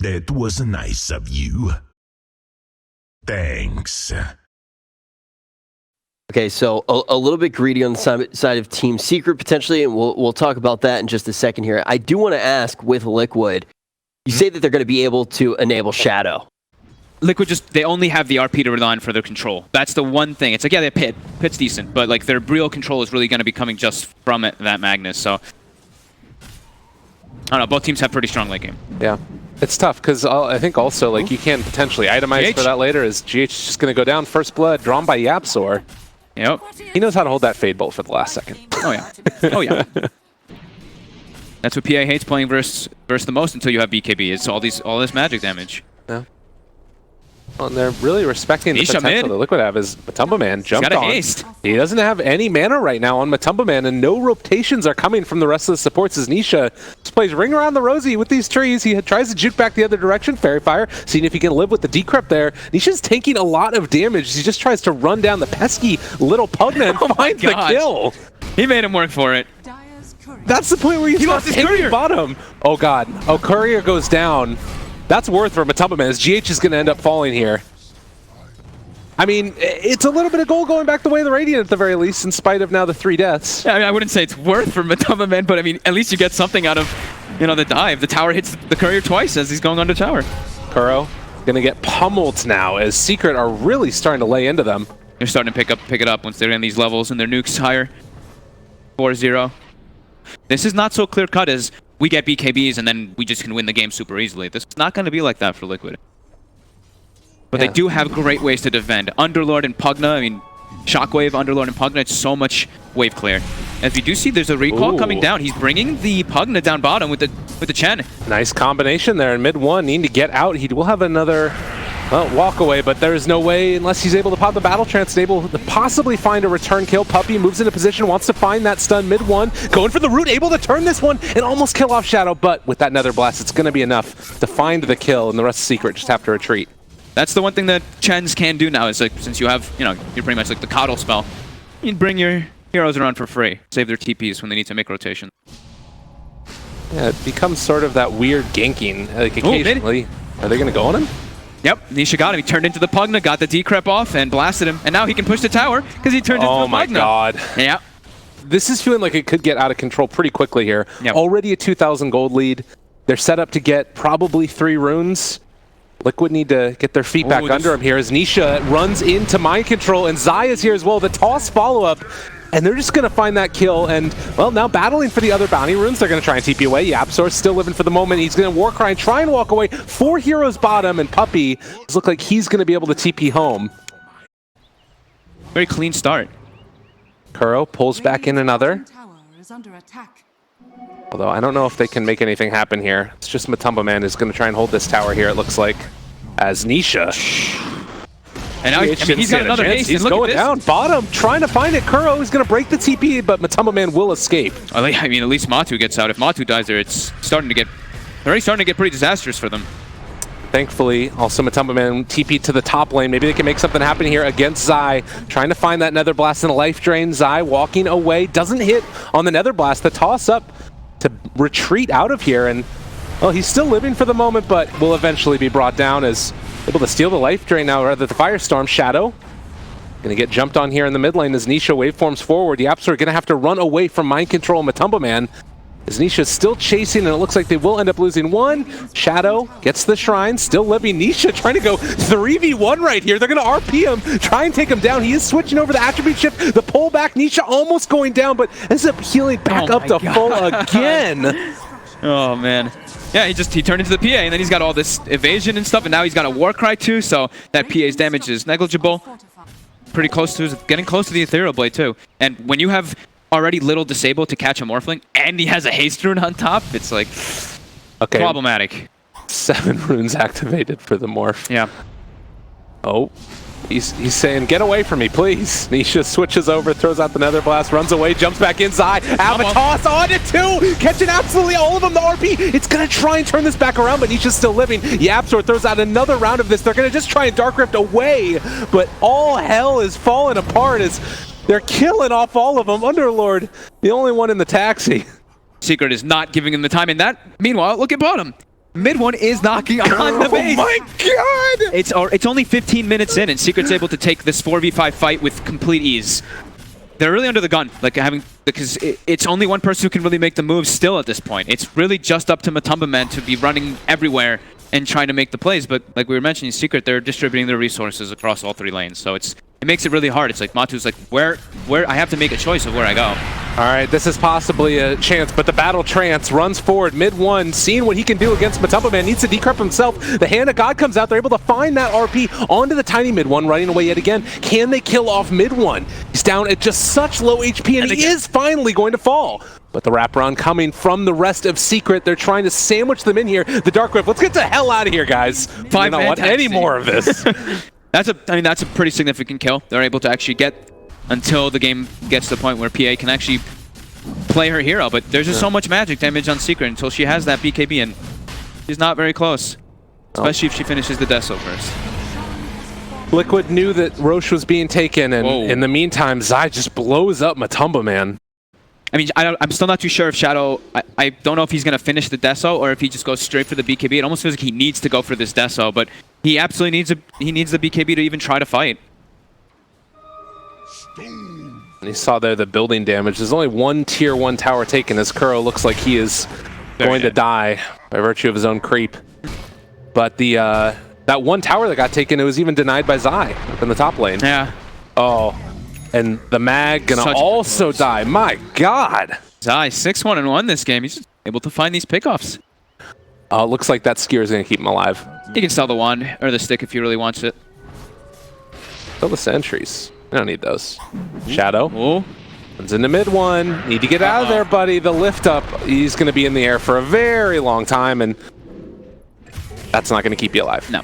That was nice of you. Thanks. Okay, so a little bit greedy on the side of Team Secret potentially, and we'll talk about that in just a second here. I do want to ask with Liquid, you say that they're going to be able to enable Shadow. Liquid they only have the RP to rely on for their control. That's the one thing. It's like, yeah, their Pit's decent, but like their real control is really going to be coming just from that Magnus. So, I don't know, both teams have pretty strong late game. Yeah. It's tough because I think also like you can potentially itemize for that later as GH is just going to go down. First blood drawn by Yapzor. Yep. He knows how to hold that Fade Bolt for the last second. Oh yeah. Oh yeah. That's what PA hates playing versus the most until you have BKB. It's all this magic damage. Yeah. Well, and they're really respecting the Nisha potential mid. that Liquid have as Matumba Man jumped He's got a on. haste. He doesn't have any mana right now on Matumba Man, and no rotations are coming from the rest of the supports as Nisha just plays Ring Around the Rosie with these trees. He tries to juke back the other direction. Fairy Fire, seeing if he can live with the decrypt there. Nisha's taking a lot of damage. He just tries to run down the pesky little Pugna and find the kill. He made him work for it. That's the point where you start taking bottom. Oh god. Oh, Courier goes down. That's worth for Matumba Man as GH is going to end up falling here. I mean, it's a little bit of gold going back the way of the Radiant at the very least, in spite of now the 3 deaths. Yeah, I mean, I wouldn't say it's worth for Matumba Man, but I mean, at least you get something out of, the dive. The tower hits the Courier twice as he's going under tower. Kuro going to get pummeled now as Secret are really starting to lay into them. They're starting to pick it up once they're in these levels and their nukes higher. 4-0. This is not so clear-cut as we get BKBs and then we just can win the game super easily. This is not going to be like that for Liquid. But they do have great ways to defend. Underlord and Pugna, I mean, Shockwave, Underlord, and Pugna, it's so much wave clear. As we do see, there's a recall coming down. He's bringing the Pugna down bottom with the Chen. Nice combination there in mid one. Needing to get out. He will have another walk away, but there is no way unless he's able to pop the battle trance and able to possibly find a return kill. Puppey moves into position, wants to find that stun mid one. Going for the root, able to turn this one and almost kill off Shadow, but with that Nether Blast, it's going to be enough to find the kill, and the rest of Secret just have to retreat. That's the one thing that Chens can do now is like, since you have, you're pretty much like the coddle spell, you can bring your heroes around for free. Save their TPs when they need to make rotation. Yeah, it becomes sort of that weird ganking, like occasionally. Are they going to go on him? Yep, Nisha got him. He turned into the Pugna, got the decrep off, and blasted him. And now he can push the tower because he turned into the Pugna. Oh my god. Yeah. This is feeling like it could get out of control pretty quickly here. Yep. Already a 2,000 gold lead. They're set up to get probably 3 runes. Liquid need to get their feet back under him here as Nisha runs into mind control, and Zai is here as well. The toss follow-up, and they're just going to find that kill. And, well, now battling for the other bounty runes. They're going to try and TP away. Yapzor's still living for the moment. He's going to Warcry and try and walk away. 4 heroes bottom, and Puppey look like he's going to be able to TP home. Very clean start. Kuro pulls back in another. Although I don't know if they can make anything happen here. It's just Matumba Man is going to try and hold this tower here, it looks like, as Nisha. And now he's got another haste. He's going down bottom, trying to find it. Kuro is going to break the TP, but Matumba Man will escape. I mean, at least Matu gets out. If Matu dies there, it's starting to get... They're already starting to get pretty disastrous for them. Thankfully, also Matumba Man TP to the top lane. Maybe they can make something happen here against Zai. Trying to find that Nether Blast and a life drain. Zai walking away. Doesn't hit on the Nether Blast. The toss up to retreat out of here. And, well, he's still living for the moment, but will eventually be brought down as able to steal the life drain now, rather the Firestorm. Shadow gonna get jumped on here in the mid lane as Nisha waveforms forward. Yapzor gonna have to run away from mind control and Matumba Man. As Nisha's still chasing, and it looks like they will end up losing one. Shadow gets the shrine, still living. Nisha trying to go 3v1 right here. They're going to RP him, try and take him down. He is switching over the attribute shift, the pullback. Nisha almost going down, but ends up healing back up to full again. Oh, man. Yeah, he turned into the PA, and then he's got all this evasion and stuff, and now he's got a Warcry too, so that PA's damage is negligible. Pretty close to, getting close to the Ethereal Blade too. And when you have already little disabled to catch a Morphling, and he has a haste rune on top, it's like problematic. 7 runes activated for the Morph. Yeah. Oh, he's saying, get away from me, please. Nisha switches over, throws out the Nether Blast, runs away, jumps back inside. Avatos on it too, catching absolutely all of them. The RP, it's gonna try and turn this back around, but Nisha's still living. Yapzor throws out another round of this. They're gonna just try and Dark Rift away, but all hell is falling apart as they're killing off all of them. Underlord, the only one in the taxi. Secret is not giving him the time, and that, meanwhile, look at bottom. Mid one is knocking on the base. Oh my god! It's only 15 minutes in, and Secret's able to take this 4v5 fight with complete ease. They're really under the gun, because it's only one person who can really make the moves still at this point. It's really just up to Matumba Man to be running everywhere and trying to make the plays. But like we were mentioning, Secret, they're distributing their resources across all 3 lanes, so it makes it really hard. It's like Matu's like, where I have to make a choice of where I go. All right, this is possibly a chance, but the Battle Trance runs forward. Mid one, seeing what he can do against Matumba Man, needs to decrypt himself. The Hand of God comes out. They're able to find that RP onto the tiny mid one, running away yet again. Can they kill off mid one? He's down at just such low HP, and he is finally going to fall. But the wraparound coming from the rest of Secret. They're trying to sandwich them in here. The Dark Rift. Let's get the hell out of here, guys. I don't want any more of this. That's a pretty significant kill. They're able to actually get until the game gets to the point where PA can actually play her hero. But there's just so much magic damage on Secret until she has that BKB, and she's not very close. Especially if she finishes the Deso first. Liquid knew that Roche was being taken, and in the meantime, Zai just blows up Matumba Man. I mean, I'm still not too sure if Shadow... I don't know if he's going to finish the Deso or if he just goes straight for the BKB. It almost feels like he needs to go for this Deso, but he absolutely needs the BKB to even try to fight. And you saw there the building damage. There's only one tier 1 tower taken, as Kuro looks like he is going to die by virtue of his own creep. But the that one tower that got taken, it was even denied by Zai up in the top lane. Yeah. Oh. And the mag gonna also die. My god! Zai, 6-1-1 this game. He's just able to find these pickoffs. Looks like that skewer is gonna keep him alive. You can sell the wand or the stick if he really wants it. Sell the sentries. I don't need those. Shadow. Oh. Comes into mid one. Need to get out of there, buddy. The lift up. He's gonna be in the air for a very long time, and that's not gonna keep you alive. No.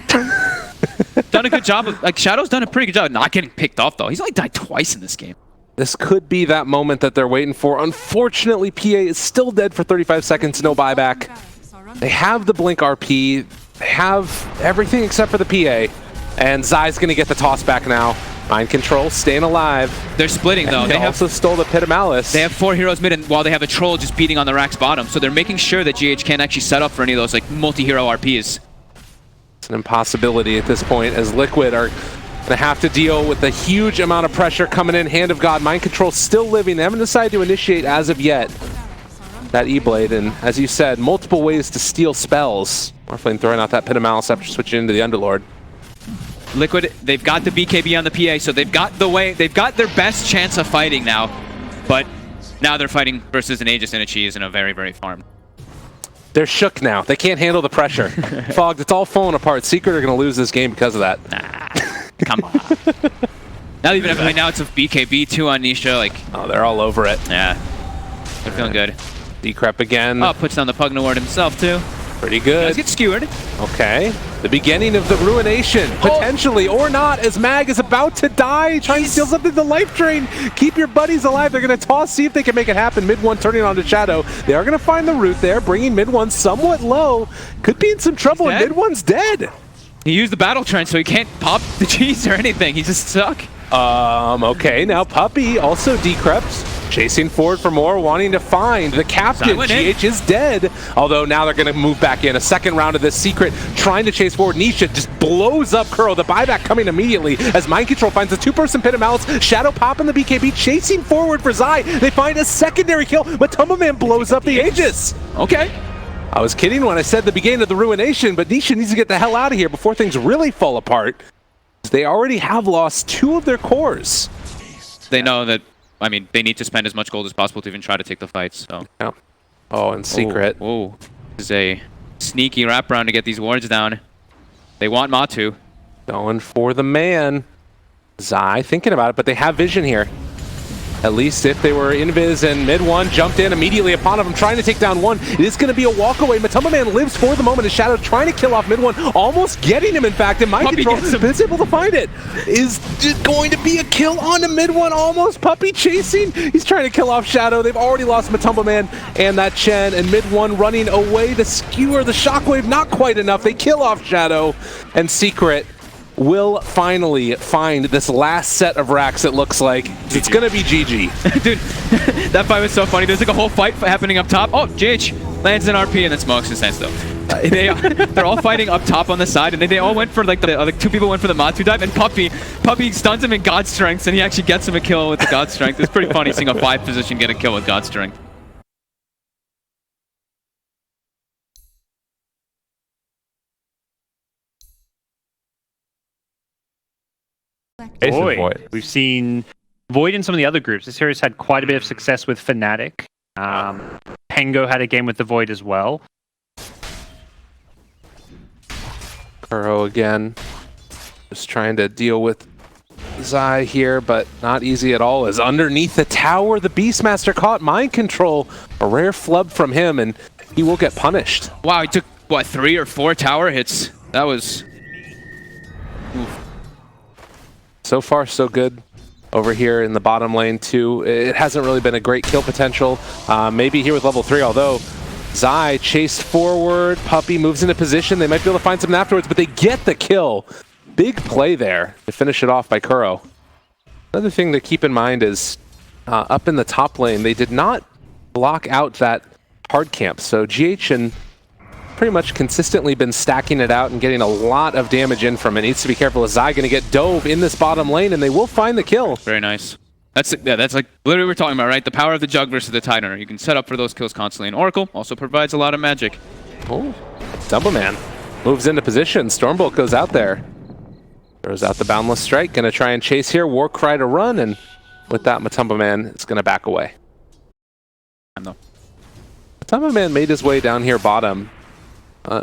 Done a good job of, Shadow's done a pretty good job of not getting picked off, though. He's only died twice in this game. This could be that moment that they're waiting for. Unfortunately, PA is still dead for 35 seconds, no buyback. They have the Blink RP. They have everything except for the PA. And Zai's going to get the toss back now. Mind control, staying alive. They're splitting, though. They also stole the Pit of Malice. They have 4 heroes mid, and while they have a Troll just beating on the Rack's bottom. So they're making sure that GH can't actually set up for any of those multi-hero RPs. It's an impossibility at this point, as Liquid are going to have to deal with the huge amount of pressure coming in. Hand of God, Mind Control still living. They haven't decided to initiate as of yet that E-Blade, and as you said, multiple ways to steal spells. Morphling throwing out that Pit of Malice after switching into the Underlord. Liquid, they've got the BKB on the PA, so they've got their best chance of fighting now. But now they're fighting versus an Aegis and a Cheese in a very, very farm. They're shook now. They can't handle the pressure. Fogged, it's all falling apart. Secret are going to lose this game because of that. Nah, come on. Now it's a BKB too on Nisha. Oh, they're all over it. Yeah, they're feeling good. Decrep again. Oh, puts down the Pugna Ward himself too. Pretty good. Guys get skewered. Okay. The beginning of the ruination, potentially, or not, as Mag is about to die, trying to steal something to the life drain. Keep your buddies alive. They're going to toss, see if they can make it happen. Mid one turning on to Shadow. They are going to find the root there, bringing mid one somewhat low. Could be in some trouble, and mid one's dead. He used the battle trend, so he can't pop the cheese or anything. He's just stuck. Okay, now Puppy also decreps. Chasing forward for more, wanting to find the captain. GH is dead. Although now they're going to move back in. A second round of this Secret, trying to chase forward. Nisha just blows up Kuro. The buyback coming immediately as Mind Control finds a 2-person Pit of Malice. Shadow popping the BKB, chasing forward for Zai. They find a secondary kill. Matumba Man blows up the Aegis. Okay. I was kidding when I said the beginning of the ruination, but Nisha needs to get the hell out of here before things really fall apart. They already have lost 2 of their cores. They know that, they need to spend as much gold as possible to even try to take the fights. So. Yeah. Oh, and Secret. Oh, this is a sneaky wraparound to get these wards down. They want Matu. Going for the man. Zai thinking about it, but they have vision here. At least if they were invis and mid one jumped in immediately upon him, trying to take down one. It is going to be a walk away. Matumba Man lives for the moment as Shadow trying to kill off mid one, almost getting him in fact, and Mind Control is able to find it. Is it going to be a kill on the mid one almost? Puppy chasing. He's trying to kill off Shadow. They've already lost Matumba Man and that Chen, and mid one running away. The skewer, the shockwave, not quite enough. They kill off Shadow, and Secret will finally find this last set of racks, it looks like. GG. It's going to be GG. Dude, that fight was so funny. There's a whole fight happening up top. Oh, GH lands an RP and then smokes and stands still. They're all fighting up top on the side, and then they all went for like the other two people went for the Matsu dive, and Puppy stuns him in God Strength, and he actually gets him a kill with the God Strength. It's pretty funny seeing a 5 position get a kill with God Strength. Void. We've seen Void in some of the other groups. This series had quite a bit of success with Fnatic. Pengo had a game with the Void as well. Kuro again, just trying to deal with Zai here, but not easy at all. As underneath the tower, the Beastmaster caught mind control. A rare flub from him, and he will get punished. Wow, he took, what, 3 or 4 tower hits? That was... Oof. So far, so good over here in the bottom lane, too. It hasn't really been a great kill potential. Maybe here with level 3, although Zai chased forward. Puppy moves into position. They might be able to find something afterwards, but they get the kill. Big play there to finish it off by Kuro. Another thing to keep in mind is up in the top lane, they did not block out that hard camp. So GH and pretty much consistently been stacking it out and getting a lot of damage in from it. Needs to be careful. Is Zai going to get dove in this bottom lane, and they will find the kill. Very nice. That's like literally we're talking about, right? The power of the Jug versus the Tidaner. You can set up for those kills constantly. And Oracle also provides a lot of magic. Oh, Doubleman moves into position. Stormbolt goes out there. Throws out the Boundless Strike. Going to try and chase here. Warcry to run, and with that, Matumbaman is going to back away. No. Matumbaman made his way down here bottom.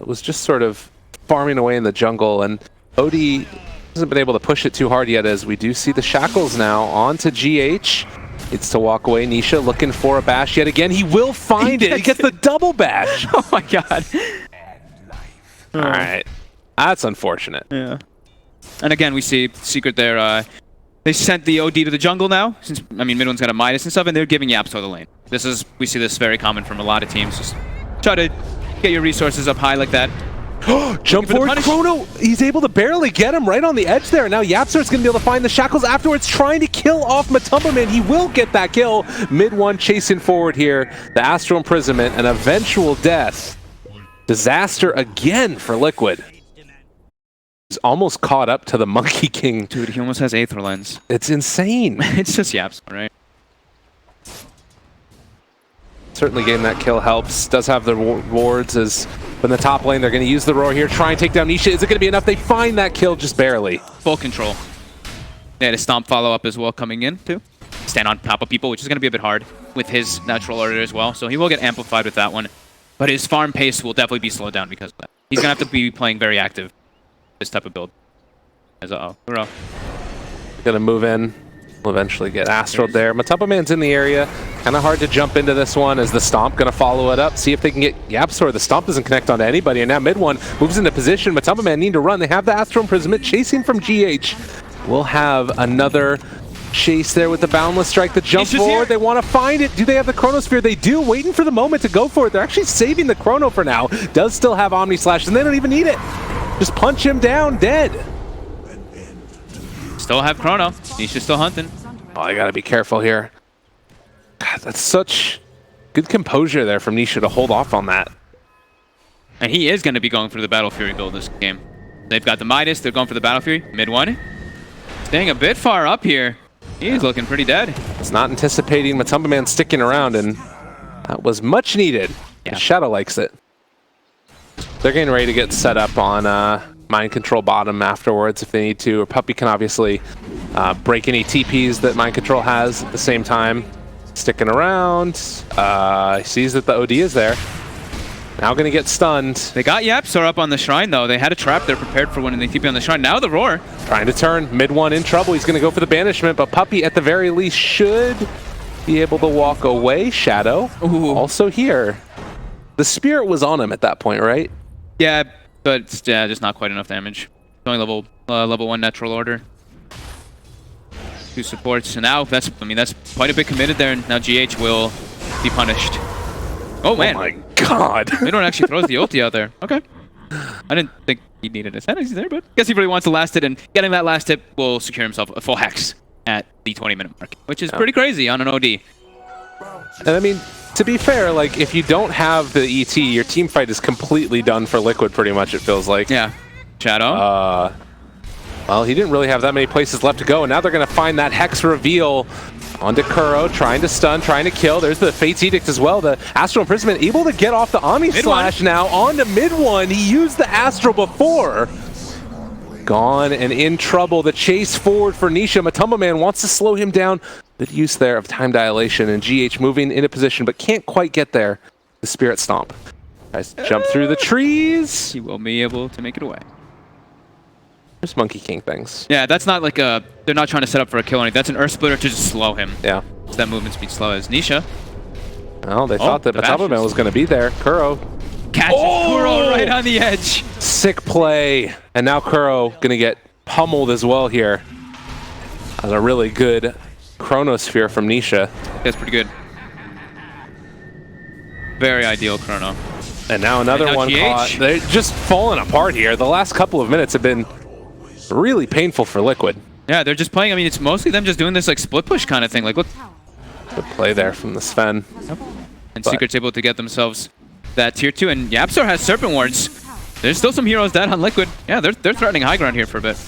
Was just sort of farming away in the jungle, and Odie hasn't been able to push it too hard yet, as we do see the shackles now onto GH. Needs to walk away. Nisha looking for a bash yet again. He will find it. He gets the double bash. Oh my god. All right. That's unfortunate. Yeah. And again, we see Secret there. They sent the OD to the jungle now, since, I mean, mid one's got a Midas and stuff, and they're giving Yapso the lane. We see this very common from a lot of teams. Just try to get your resources up high like that. Jump forward, Chrono! He's able to barely get him right on the edge there. Now Yapsar's going to be able to find the shackles afterwards, trying to kill off Matumbaman. He will get that kill. Mid one chasing forward here. The Astral Imprisonment, an eventual death. Disaster again for Liquid. He's almost caught up to the Monkey King. Dude, he almost has Aether Lens. It's insane. It's just Yaps, right? Certainly getting that kill helps. Does have the wards as in the top lane. They're going to use the roar here. Try and take down Nisha. Is it going to be enough? They find that kill just barely. Full control. They had a stomp follow-up as well coming in, too. Stand on top of people, which is going to be a bit hard with his natural order as well. So he will get amplified with that one. But his farm pace will definitely be slowed down because of that. He's going to have to be playing very active, this type of build. Uh-oh. Hurrah. Going to move in. Will eventually get Astral there. Matumbaman's in the area. Kind of hard to jump into this one as the Stomp going to follow it up. See if they can get Yapsor. The Stomp doesn't connect onto anybody. And now mid one moves into position. Matumbaman need to run. They have the Astral Imprisonment chasing from GH. We'll have another chase there with the Boundless Strike. The jump forward. They want to find it. Do they have the Chronosphere? They do. Waiting for the moment to go for it. They're actually saving the Chrono for now. Does still have Omni Slash, and they don't even need it. Just punch him down dead. Still have Chrono. Nisha's still hunting. Oh, I gotta be careful here. God, that's such good composure there from Nisha to hold off on that. And he is going to be going for the Battle Fury build this game. They've got the Midas. They're going for the Battle Fury. Mid one. Staying a bit far up here. He's looking pretty dead. It's not anticipating Matumbaman sticking around, and that was much needed. Yeah. Shadow likes it. They're getting ready to get set up on Mind Control bottom afterwards if they need to. Or Puppy can obviously break any TPs that Mind Control has at the same time. Sticking around. He sees that the OD is there. Now going to get stunned. They got Yapsor up on the Shrine, though. They had a trap there prepared for when they TP on the Shrine. Now the Roar. Trying to turn. Mid one in trouble. He's going to go for the Banishment, but Puppy at the very least should be able to walk away. Shadow. Ooh. Also here. The Spirit was on him at that point, right? Yeah, but yeah, just not quite enough damage. Only level 1 natural order. 2 supports, and now that's quite a bit committed there. And now GH will be punished. Oh man! Oh my god! They don't actually throws the ulti out there. Okay. I didn't think he needed his energies there, but I guess he really wants the last hit, and getting that last hit will secure himself a full hex at the 20-minute mark, which is pretty crazy on an OD. And I mean, to be fair, like, if you don't have the ET, your team fight is completely done for Liquid, pretty much, it feels like. Yeah. Shadow. Well, he didn't really have that many places left to go, and now they're going to find that Hex reveal onto Kuro, trying to stun, trying to kill. There's the Fate's Edict as well. The Astral Imprisonment able to get off the Omni Slash now onto mid one. He used the Astral before. Gone and in trouble. The chase forward for Nisha. Matumba Man wants to slow him down. Good use there of time dilation, and GH moving into position, but can't quite get there. The Spirit Stomp. Tries to jump through the trees. He will be able to make it away. There's Monkey King things. Yeah, that's not like a... They're not trying to set up for a kill or anything. That's an Earth Splitter to just slow him. Yeah. So that movement speed slow as Nisha. Well, they thought that Matumba Man was going to be there. Kuro Catches Kuro right on the edge. sick play. And now Kuro going to get pummeled as well here. That's a really good Chronosphere from Nisha. That's pretty good. Very ideal Chrono. And now another one caught. They're just falling apart here. The last couple of minutes have been really painful for Liquid. Yeah, they're just playing. I mean, it's mostly them just doing this like split push kind of thing. Like, look. Good play there from the Sven. And Secret's able to get themselves that tier 2. And Yapstar has Serpent Wards. There's still some heroes dead on Liquid. Yeah, they're threatening high ground here for a bit.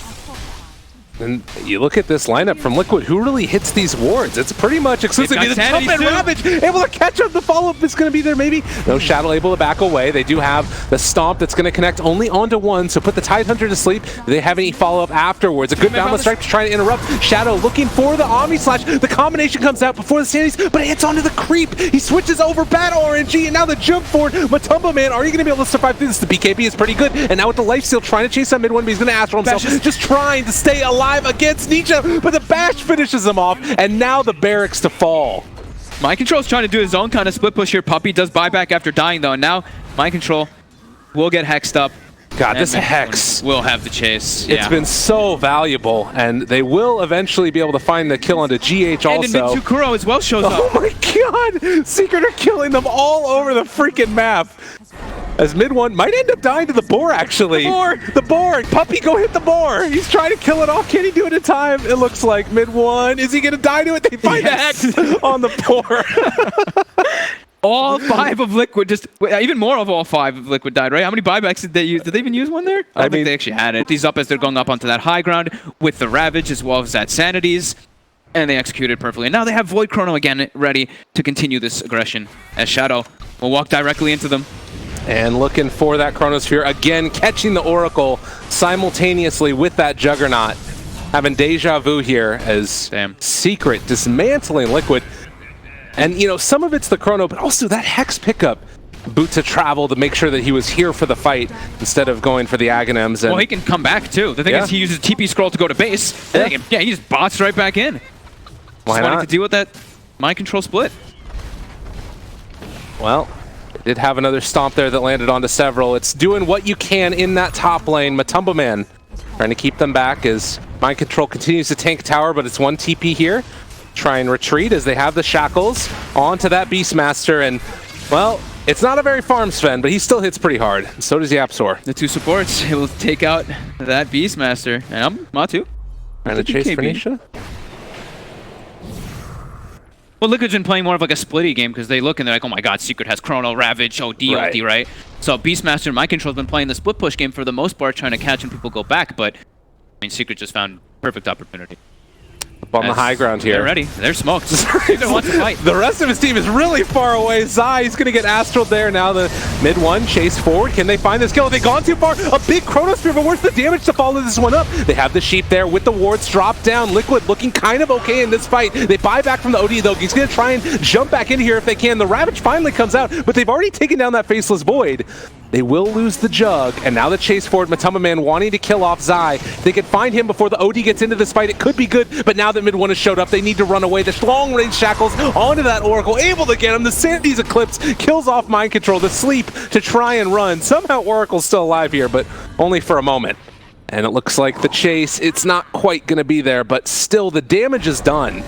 And you look at this lineup from Liquid, who really hits these wards? It's pretty much exclusively the Jump and Ravage able to catch up. The follow-up is going to be there maybe. No Shadow able to back away. They do have the Stomp that's going to connect only onto one, so put the Tidehunter to sleep. Do they have any follow-up afterwards? A good boundless strike to try to interrupt. Shadow looking for the Omni Slash. The combination comes out before the Sanities, but it hits onto the creep. He switches over Battle RNG, and now the jump forward. Matumba Man, are you going to be able to survive through this? The BKB is pretty good, and now with the Lifesteal trying to chase that mid one, but he's going to Astral himself. Just trying to stay alive against Nisha, but the bash finishes him off, and now the barracks to fall. Mind Control's trying to do his own kind of split push here. Puppey does buyback after dying though, and now Mind Control will get hexed up. God, this Hex will have the chase. It's been so valuable, and they will eventually be able to find the kill onto GH also. And then Kuro as well shows up. Oh my god! Secret are killing them all over the freaking map. As mid one might end up dying to the boar, actually. The boar! Puppey, go hit the boar! He's trying to kill it off. Can he do it in time? It looks like mid one. Is he going to die to it? They find the Hex on the boar. All 5 of Liquid, even more of all 5 of Liquid died, right? How many buybacks did they use? Did they even use one there? I don't think they actually had it. These up as they're going up onto that high ground with the Ravage as well as that Sanities. And they executed perfectly. And now they have Void Chrono again ready to continue this aggression as Shadow will walk directly into them. And looking for that Chronosphere, again catching the Oracle simultaneously with that Juggernaut. Having deja vu here as Secret dismantling Liquid. And, you know, some of it's the Chrono, but also that Hex pickup. Boot to travel to make sure that he was here for the fight instead of going for the Aghanims. And well, he can come back too. The thing is he uses TP Scroll to go to base. And he just bots right back in. Why just not? wanting to deal with that Mind Control split. Well, did have another stomp there that landed onto several. It's doing what you can in that top lane. Matumba Man trying to keep them back as Mind Control continues to tank tower, but it's one TP here. Try and retreat as they have the shackles onto that Beastmaster, and well, it's not a very farm Sven, but he still hits pretty hard. So does Yapsor. The 2 supports will take out that Beastmaster, and Matu. Trying to chase for Nisha. Well, Liquid's been playing more of like a splitty game because they look and they're like, oh my god, Secret has Chrono, Ravage, OD, ulti, right? So Beastmaster and Mind Control's been playing the split push game for the most part, trying to catch when people go back, but I mean, Secret just found perfect opportunity. Up on the high ground here. They're ready. They're smoked. Secret wants to fight. The rest of his team is really far away. Zai is going to get Astral there. Now the mid one chase forward. Can they find this kill? Have they gone too far? A big Chronosphere, but where's the damage to follow this one up? They have the Sheep there with the wards drop down. Liquid looking kind of okay in this fight. They buy back from the OD though. He's going to try and jump back in here if they can. The Ravage finally comes out, but they've already taken down that Faceless Void. They will lose the Jug, and now the chase forward, Matumba Man wanting to kill off Zai. They could find him before the OD gets into this fight. It could be good, but now that mid one has showed up, they need to run away. The long-range shackles onto that Oracle, able to get him. The Sanity's Eclipse kills off Mind Control. The sleep to try and run. Somehow Oracle's still alive here, but only for a moment. And it looks like the chase, it's not quite going to be there, but still the damage is done.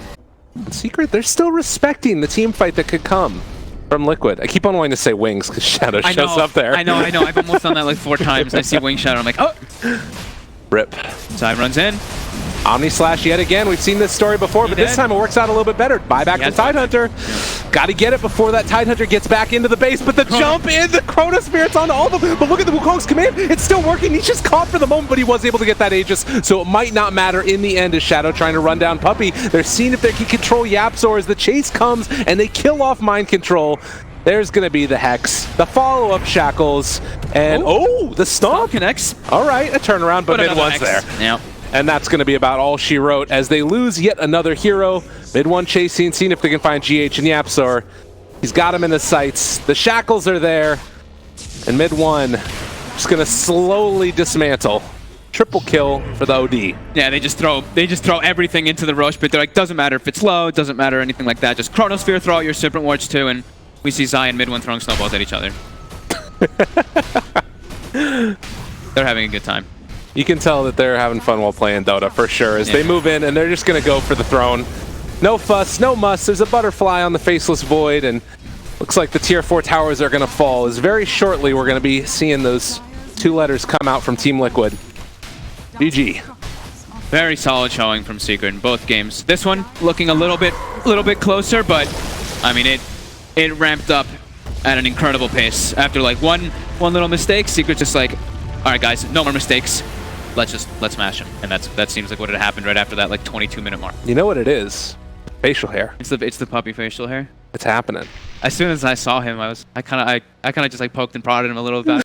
Secret, they're still respecting the team fight that could come from Liquid. I keep on wanting to say Wings because Shadow shows up there. I know. I've almost done that like 4 times. I see Wing Shadow. I'm like, oh. Rip. Side runs in. Omni Slash yet again. We've seen this story before, but this time it works out a little bit better. Buyback to Tidehunter. Got to get it before that Tidehunter gets back into the base, but the jump in, the Chronosphere's on all of them. But look at the Wukong's command. It's still working. He's just caught for the moment, but he was able to get that Aegis, so it might not matter in the end as Shadow trying to run down Puppey. They're seeing if they can control Yapzor as the chase comes, and they kill off Mind Control. There's going to be the Hex, the follow-up Shackles, and the Stomp connects. All right, a turnaround, but Mid-1's there. Yeah. And that's going to be about all she wrote as they lose yet another hero. Mid-1 chasing, seeing if they can find GH and Yapzor. He's got him in his sights. The Shackles are there. And Mid-1 just going to slowly dismantle. Triple kill for the OD. Yeah, they just throw everything into the Roche, but they're like, doesn't matter if it's low, it doesn't matter anything like that. Just Chronosphere, throw out your Serpent Wards too, and we see Zai and Mid-1 throwing snowballs at each other. They're having a good time. You can tell that they're having fun while playing Dota, for sure, as they move in and they're just going to go for the throne. No fuss, no muss. There's a butterfly on the Faceless Void, and looks like the tier 4 towers are going to fall, as very shortly we're going to be seeing those 2 letters come out from Team Liquid. GG. Very solid showing from Secret in both games. This one looking a little bit closer, but I mean it ramped up at an incredible pace. After like one little mistake, Secret's just like, all right guys, no more mistakes. Let's smash him. And that seems like what had happened right after that like 22-minute mark. You know what it is? Facial hair. It's the puppy facial hair. It's happening. As soon as I saw him, I kind of just like poked and prodded him a little bit.